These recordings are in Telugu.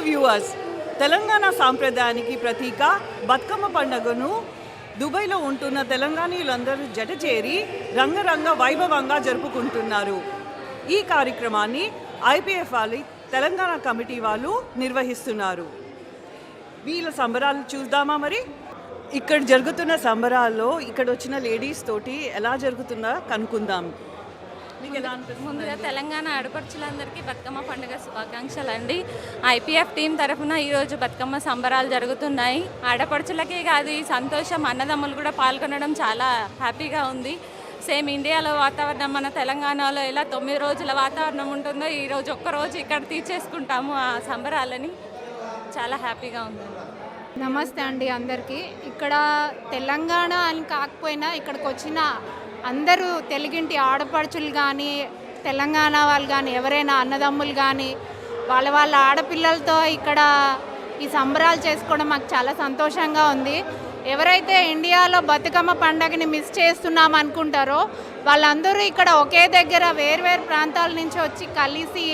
వ్యూవర్స్, తెలంగాణ సాంప్రదాయానికి ప్రతీక బతుకమ్మ పండుగను దుబాయ్లో ఉంటున్న తెలంగాణీయులందరూ జతచేరి రంగరంగ వైభవంగా జరుపుకుంటున్నారు. ఈ కార్యక్రమాన్ని ఐపీఎఫ్ తెలంగాణ కమిటీ వాళ్ళు నిర్వహిస్తున్నారు. వీళ్ళ సంబరాలు చూద్దామా? మరి ఇక్కడ జరుగుతున్న సంబరాల్లో ఇక్కడ వచ్చిన లేడీస్ తోటి ఎలా జరుగుతుందో కనుక్కుందాం. ముందుగా తెలంగాణ ఆడపడుచులందరికీ బతుకమ్మ పండుగ శుభాకాంక్షలు అండి. ఐపీఎఫ్ టీం తరఫున ఈరోజు బతుకమ్మ సంబరాలు జరుగుతున్నాయి. ఆడపడుచులకే కాదు, ఈ సంతోషం అన్నదమ్ములు కూడా పాల్గొనడం చాలా హ్యాపీగా ఉంది. సేమ్ ఇండియాలో వాతావరణం మన తెలంగాణలో ఎలా 9 రోజుల వాతావరణం ఉంటుందో ఈరోజు ఒక్కరోజు ఇక్కడ తీర్చేసుకుంటాము ఆ సంబరాలని. చాలా హ్యాపీగా ఉంది. నమస్తే అండి అందరికీ. ఇక్కడ తెలంగాణ అని కాకపోయినా ఇక్కడికి వచ్చిన అందరూ తెలుగింటి ఆడపడుచులు కానీ, తెలంగాణ వాళ్ళు కానీ, ఎవరైనా అన్నదమ్ములు కానీ వాళ్ళ ఆడపిల్లలతో ఇక్కడ ఈ సంబరాలు చేసుకోవడం మాకు చాలా సంతోషంగా ఉంది. ఎవరైతే ఇండియాలో బతుకమ్మ పండుగని మిస్ చేస్తున్నాం అనుకుంటారో వాళ్ళందరూ ఇక్కడ ఒకే దగ్గర వేర్వేరు ప్రాంతాల నుంచి వచ్చి కలిసి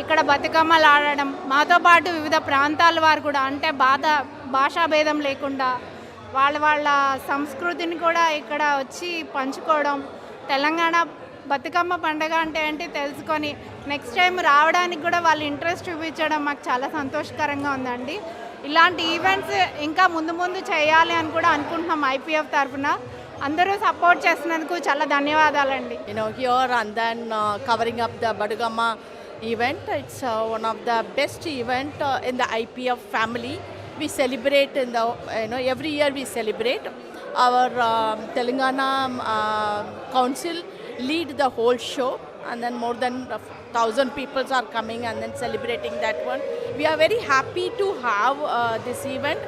ఇక్కడ బతుకమ్మలు ఆడడం, మాతో పాటు వివిధ ప్రాంతాల వారు కూడా, అంటే భాషా భేదం లేకుండా వాళ్ళ సంస్కృతిని కూడా ఇక్కడ వచ్చి పంచుకోవడం, తెలంగాణ బతుకమ్మ పండుగ అంటే ఏంటి తెలుసుకొని నెక్స్ట్ టైం రావడానికి కూడా వాళ్ళు ఇంట్రెస్ట్ చూపించడం మాకు చాలా సంతోషకరంగా ఉందండి. ఇలాంటి ఈవెంట్స్ ఇంకా ముందు చేయాలి అని కూడా అనుకుంటున్నాం ఐపీఎఫ్ తరఫున. అందరూ సపోర్ట్ చేసినందుకు చాలా ధన్యవాదాలండి. Here and then covering up the Badugamma event. It's one of the best event in the IPF family. We celebrate in the every year we celebrate. Our Telangana council lead the whole show, and then more than 1,000 people are coming and then celebrating that one. We are very happy to have this event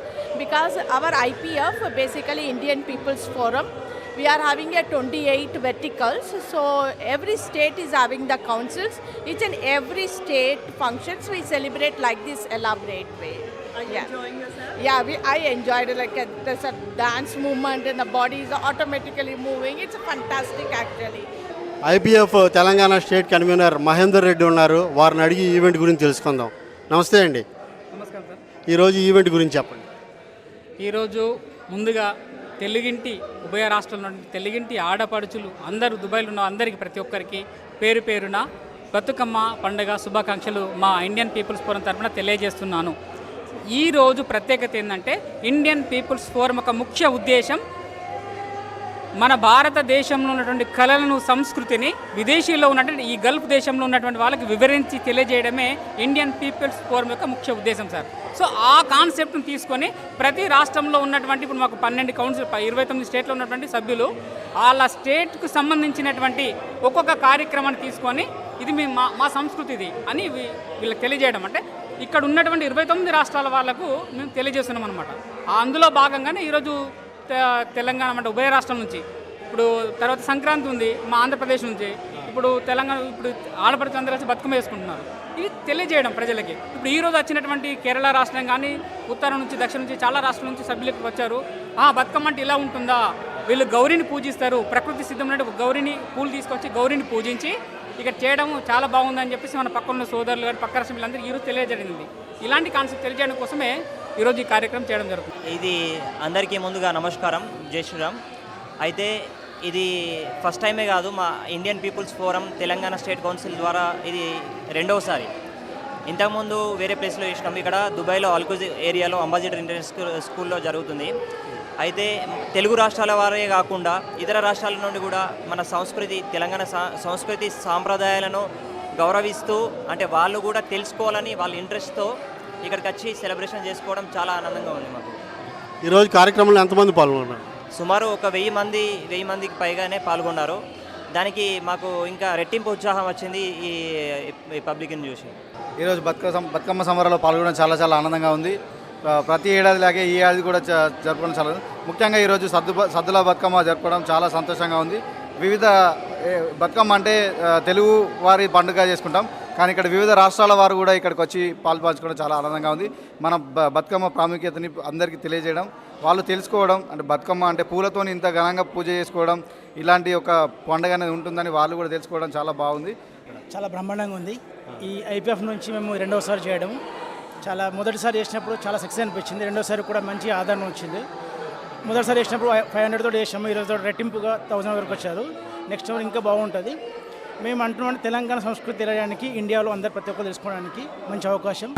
because our IPF, basically Indian People's Forum, we are having a 28 verticals. So every state is having the councils. Each and every state functions we celebrate like this elaborate way. Are you enjoying yourself? Yeah, I enjoyed it. There's a dance movement and the body is automatically moving. It's fantastic actually. IPF Telangana state convener Mahender Reddy ఉన్నారు. వారిని అడిగి ఈవెంట్ గురించి తెలుసుకుందాం. నమస్తే అండి. నమస్కారం సార్. ఈరోజు ఈవెంట్ గురించి చెప్పండి. ఈరోజు ముందుగా తెలుగింటి ఉభయ రాష్ట్రంలో తెలుగింటి ఆడపడుచులు అందరూ దుబాయ్లో ఉన్న అందరికీ ప్రతి ఒక్కరికి పేరు పేరున బతుకమ్మ పండుగ శుభాకాంక్షలు మా ఇండియన్ పీపుల్స్ ఫోరం తరఫున తెలియజేస్తున్నాను. ఈరోజు ప్రత్యేకత ఏంటంటే ఇండియన్ పీపుల్స్ ఫోరం ఒక ముఖ్య ఉద్దేశం మన భారతదేశంలో ఉన్నటువంటి కళలను, సంస్కృతిని విదేశీలో ఉన్నటువంటి ఈ గల్ఫ్ దేశంలో ఉన్నటువంటి వాళ్ళకి వివరించి తెలియజేయడమే ఇండియన్ పీపుల్స్ ఫోరం యొక్క ముఖ్య ఉద్దేశం సార్. సో ఆ కాన్సెప్ట్ను తీసుకొని ప్రతి రాష్ట్రంలో ఉన్నటువంటి ఇప్పుడు మాకు 12 కౌన్సిల్ 29 స్టేట్లో ఉన్నటువంటి సభ్యులు వాళ్ళ స్టేట్కు సంబంధించినటువంటి ఒక్కొక్క కార్యక్రమాన్ని తీసుకొని ఇది మా సంస్కృతి ఇది అని వీళ్ళకి తెలియజేయడం. అంటే ఇక్కడ ఉన్నటువంటి 29 రాష్ట్రాల వాళ్ళకు మేము తెలియజేస్తున్నాం అనమాట. అందులో భాగంగానే ఈరోజు తెలంగాణ అంటే ఉభయ రాష్ట్రం నుంచి, ఇప్పుడు తర్వాత సంక్రాంతి ఉంది మా ఆంధ్రప్రదేశ్ నుంచి, ఇప్పుడు తెలంగాణ ఇప్పుడు ఆడపడుచు అందరూ వచ్చి బతుకమ్మ వేసుకుంటున్నారు. ఇది తెలియజేయడం ప్రజలకి. ఇప్పుడు ఈరోజు వచ్చినటువంటి కేరళ రాష్ట్రం కానీ ఉత్తరం నుంచి దక్షిణ నుంచి చాలా రాష్ట్రాల నుంచి సభ్యులకు వచ్చారు. బతుకమ్మ అంటే ఇలా ఉంటుందా, వీళ్ళు గౌరిని పూజిస్తారు, ప్రకృతి సిద్ధమైన గౌరిని పూలు తీసుకొచ్చి గౌరిని పూజించి ఇక్కడ చేయడం చాలా బాగుందని చెప్పేసి మన పక్కన సోదరులు కానీ పక్క రాష్ట్రం వీళ్ళందరూ ఈరోజు తెలియజేయడం. ఇలాంటి కాన్సెప్ట్ తెలియజేయడం కోసమే ఈరోజు ఈ కార్యక్రమం చేయడం జరుగుతుంది. ఇది అందరికీ ముందుగా నమస్కారం, జై శ్రీరామ్. అయితే ఇది ఫస్ట్ టైమే కాదు, మా Indian people's forum Telangana state council ద్వారా ఇది రెండవసారి. ఇంతకుముందు వేరే ప్లేస్లో చేసినాం. ఇక్కడ దుబాయ్లో అల్కుజ్ ఏరియాలో అంబాసిడర్ ఇంటర్నేషనల్ స్కూల్లో జరుగుతుంది. అయితే తెలుగు రాష్ట్రాల వారే కాకుండా ఇతర రాష్ట్రాల నుండి కూడా మన సంస్కృతి, తెలంగాణ సంస్కృతి సాంప్రదాయాలను గౌరవిస్తూ, అంటే వాళ్ళు కూడా తెలుసుకోవాలని వాళ్ళ ఇంట్రెస్ట్తో ఇక్కడికి వచ్చి సెలబ్రేషన్ చేసుకోవడం చాలా ఆనందంగా ఉంది మాకు. ఈరోజు కార్యక్రమంలో ఎంతమంది పాల్గొన్నారు? సుమారు ఒక 1000 మందికి పైగానే పాల్గొన్నారు. దానికి మాకు ఇంకా రెట్టింపు ఉత్సాహం వచ్చింది ఈ పబ్లిక్ని చూసి. ఈరోజు బతుకమ్మ సంబరాల్లో పాల్గొనడం చాలా ఆనందంగా ఉంది. ప్రతి ఏడాదిలాగే ఈ ఏడాది కూడా జరుపుకోవడం చాలా, ముఖ్యంగా ఈరోజు సద్దుల బతుకమ్మ జరుపుకోవడం చాలా సంతోషంగా ఉంది. వివిధ బతుకమ్మ అంటే తెలుగు వారి పండుగ చేసుకుంటాం, కానీ ఇక్కడ వివిధ రాష్ట్రాల వారు కూడా ఇక్కడికి వచ్చి పాల్పంచుకోవడం చాలా ఆనందంగా ఉంది. మన బతుకమ్మ ప్రాముఖ్యతని అందరికీ తెలియజేయడం, వాళ్ళు తెలుసుకోవడం, అంటే బతుకమ్మ అంటే పూలతో ఇంత ఘనంగా పూజ చేసుకోవడం, ఇలాంటి ఒక పండుగ అనేది ఉంటుందని వాళ్ళు కూడా తెలుసుకోవడం చాలా బాగుంది. చాలా బ్రహ్మాండంగా ఉంది. ఈ ఐపీఎఫ్ నుంచి మేము రెండవసారి చేయడం చాలా మొదటిసారి చేసినప్పుడు చాలా సక్సెస్ అనిపించింది. రెండోసారి కూడా మంచి ఆదరణ వచ్చింది. మొదటిసారి చేసినప్పుడు 500 తోటి చేసాము, ఈరోజు రెట్టింపుగా 1000 వరకు వచ్చారు. నెక్స్ట్ ఇంకా బాగుంటుంది. మేము అంటున్నాం తెలంగాణ సంస్కృతి తెలియడానికి ఇండియాలో అందరు ప్రతి ఒక్కరు తెలుసుకోవడానికి మంచి అవకాశం.